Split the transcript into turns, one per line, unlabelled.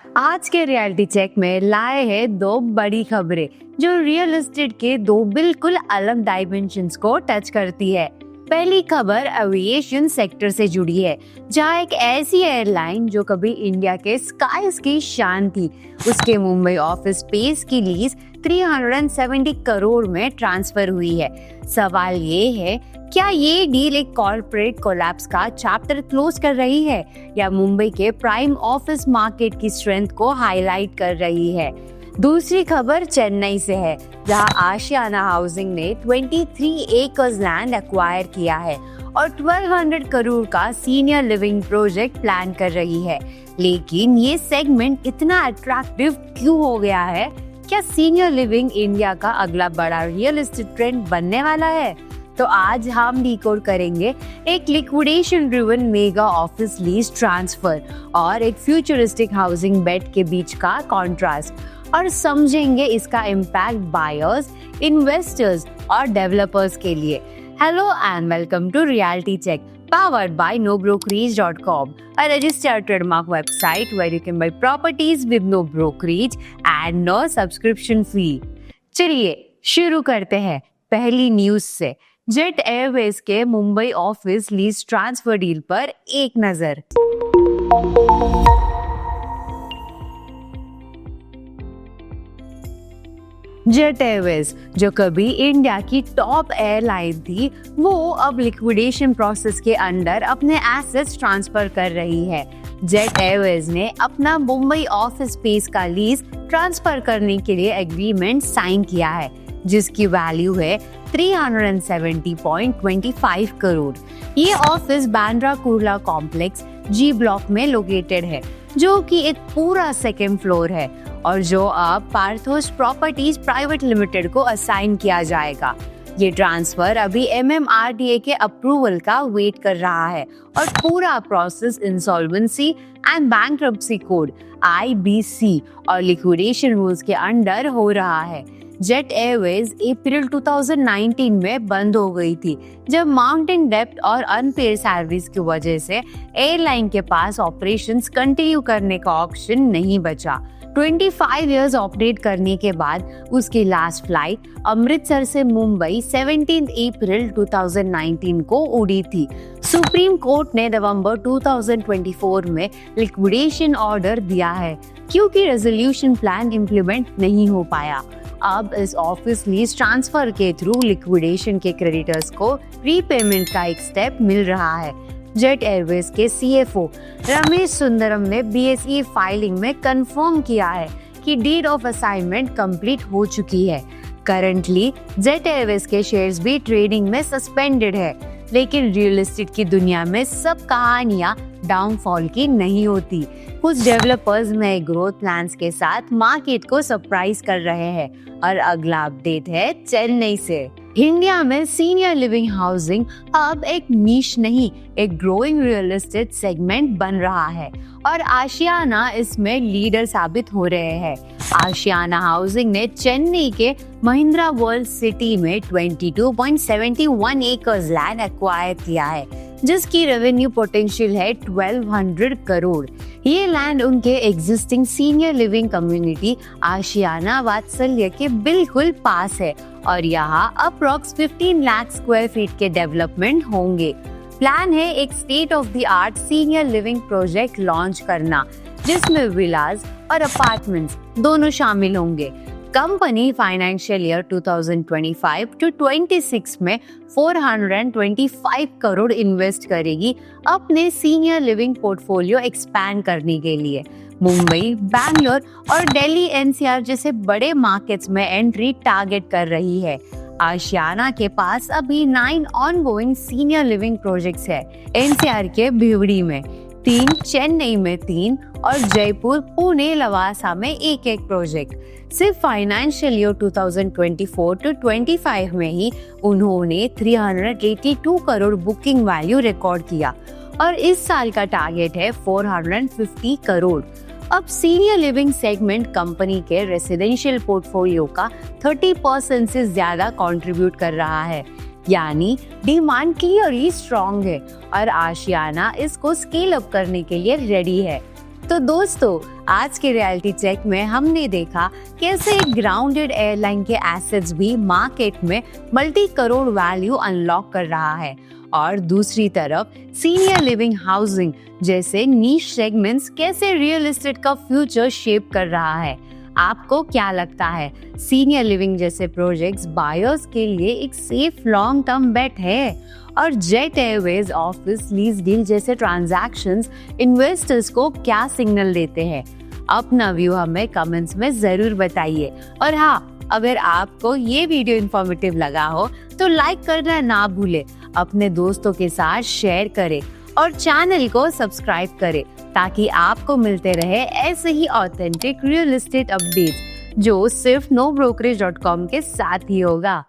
आज के reality check में लाए हैं दो बड़ी खबरें जो रियल एस्टेट के दो बिल्कुल अलग डायमेंशंस को टच करती है। पहली खबर एविएशन सेक्टर से जुड़ी है, जहां एक ऐसी एयरलाइन जो कभी इंडिया के स्काईज की शान थी, उसके मुंबई ऑफिस स्पेस की लीज 370 करोड़ में ट्रांसफर हुई है। सवाल ये है, क्या ये डील एक कॉर्पोरेट कोलैप्स का चैप्टर क्लोज कर रही है या मुंबई के प्राइम ऑफिस मार्केट की स्ट्रेंथ को हाईलाइट कर रही है? दूसरी खबर चेन्नई से है, जहां आशियाना हाउसिंग ने 23 एकर्स लैंड एक्वायर किया है और 1200 करोड़ का सीनियर लिविंग प्रोजेक्ट प्लान कर रही है। लेकिन ये सेगमेंट इतना अट्रैक्टिव क्यों हो गया है? क्या सीनियर लिविंग इंडिया का अगला बड़ा रियल एस्टेट ट्रेंड बनने वाला है? तो आज हम डिकोड करेंगे एक liquidation driven mega office lease transfer और एक फ्यूचरिस्टिक हाउसिंग बेट के बीच का कॉन्ट्रास्ट, और समझेंगे इसका इम्पैक्ट बायर्स, इन्वेस्टर्स और डेवलपर्स के लिए। Hello and welcome to reality check, powered by nobrokerage.com, a registered trademark website where you can buy properties with no brokerage and no subscription fee। चलिए शुरू करते हैं पहली न्यूज से। जेट एयरवेज के Mumbai office lease transfer deal पर एक नजर। जेट एयरवेज, जो कभी इंडिया की टॉप एयरलाइन थी, वो अब लिक्विडेशन प्रोसेस के अंडर अपने एसेट्स ट्रांसफर कर रही है। जेट एयरवेज ने अपना मुंबई ऑफिस स्पेस का लीज ट्रांसफर करने के लिए एग्रीमेंट साइन किया है, जिसकी वैल्यू है 370.25 करोड़। ये ऑफिस बांद्रा कुर्ला कॉम्प्लेक्स जी ब्लॉक में लोकेटेड है, जो कि एक पूरा सेकेंड फ्लोर है और जो अब पार्थोस प्रॉपर्टीज प्राइवेट लिमिटेड को असाइन किया जाएगा। ये ट्रांसफर अभी MMRDA के अप्रूवल का वेट कर रहा है और पूरा process insolvency and bankruptcy code IBC और लिक्विडेशन रूल्स के अंडर हो रहा है। जेट एयरवेज अप्रैल 2019 में बंद हो गई थी, जब माउंटेन डेप्ट और अनपेड सैलरीज की वजह से एयरलाइन के पास ऑपरेशंस कंटिन्यू करने का ऑप्शन नहीं बचा। 25 इयर्स ऑपरेट करने के बाद उसकी लास्ट फ्लाइट अमृतसर से मुंबई 17 अप्रैल 2019 को उड़ी थी। सुप्रीम कोर्ट ने नवंबर 2024 में लिक्विडेशन ऑर्डर दिया है, क्योंकि रेजोल्यूशन प्लान इम्प्लीमेंट नहीं हो पाया। अब इस ऑफिस लीज ट्रांसफर के थ्रू लिक्विडेशन के क्रेडिटर्स को रीपेमेंट का एक स्टेप मिल रहा है। जेट एयरवेज के CFO रमेश सुंदरम ने BSE फाइलिंग में कंफर्म किया है कि डीड ऑफ असाइनमेंट कंप्लीट हो चुकी है। करंटली जेट एयरवेज के शेयर्स भी ट्रेडिंग में सस्पेंडेड है, लेकिन रियल एस्टेट की दुनिया में सब कहानियां डाउनफॉल की नहीं होती। कुछ डेवलपर्स नए ग्रोथ प्लान्स के साथ मार्केट को सरप्राइज कर रहे हैं और अगला अपडेट है चेन्नई से। इंडिया में सीनियर लिविंग हाउसिंग अब एक नीश नहीं, एक ग्रोइंग रियल एस्टेट सेगमेंट बन रहा है और आशियाना इसमें लीडर साबित हो रहे हैं। आशियाना हाउसिंग ने चेन्नई के महिंद्रा वर्ल्ड सिटी में 22.71 एकर्स लैंड एक्वायर किया है, जिसकी रेवेन्यू पोटेंशियल है 1200 करोड़। ये लैंड उनके एग्जिस्टिंग सीनियर लिविंग कम्युनिटी आशियाना वात्सल्य के बिल्कुल पास है और यहाँ अप्रॉक्स 15 लाख स्क्वायर फीट के डेवलपमेंट होंगे। प्लान है एक state of the art senior living project launch करना, जिसमें विलास और अपार्टमेंट्स दोनों शामिल होंगे। कंपनी फाइनेंशियल ईयर 2025-26 में 425 करोड़ इन्वेस्ट करेगी अपने सीनियर लिविंग पोर्टफोलियो एक्सपैंड करने के लिए। मुंबई, बैंगलोर और दिल्ली NCR जैसे बड़े मार्केट्स में एंट्री टारगेट कर रही है। आशियाना के पास अभी 9 ऑनगोइंग सीनियर लिविंग प्रोजेक्ट्स है। NCR के भिवड़ी में 3, चेन्नई में 3 और जयपुर, पुणे, लवासा में एक प्रोजेक्ट। सिर्फ फाइनेंशियल ईयर 2024-25 में ही उन्होंने 382 करोड़ बुकिंग वैल्यू रिकॉर्ड किया और इस साल का टारगेट है 450 करोड़। अब सीनियर लिविंग सेगमेंट कंपनी के रेसिडेंशियल पोर्टफोलियो का 30% से ज्यादा कंट्रीब्यूट कर रहा है, यानी डिमांड क्लियरली स्ट्रॉन्ग है और आशियाना इसको स्केल अप करने के लिए रेडी है। तो दोस्तों, आज के रियलिटी चेक में हमने देखा कैसे एक ग्राउंडेड एयरलाइन के एसेट्स भी मार्केट में मल्टी करोड़ वैल्यू अनलॉक कर रहा है, और दूसरी तरफ सीनियर लिविंग हाउसिंग जैसे नीश सेगमेंट्स कैसे रियल एस्टेट का फ्यूचर शेप कर रहा है। आपको क्या लगता है, सीनियर लिविंग जैसे प्रोजेक्ट्स बायर्स के लिए एक सेफ लॉन्ग टर्म बेट है, और jet Airways office lease deal जैसे ट्रांजैक्शंस इन्वेस्टर्स को क्या सिग्नल देते हैं? अपना व्यू हमें कमेंट्स में जरूर बताइए। और हाँ, अगर आपको ये वीडियो इन्फॉर्मेटिव लगा हो तो लाइक करना ना भूले, अपने दोस्तों के साथ शेयर करें और चैनल को सब्सक्राइब करें ताकि आपको मिलते रहे ऐसे ही ऑथेंटिक रियल एस्टेट अपडेट्स जो सिर्फ nobrokerage.com के साथ ही होगा।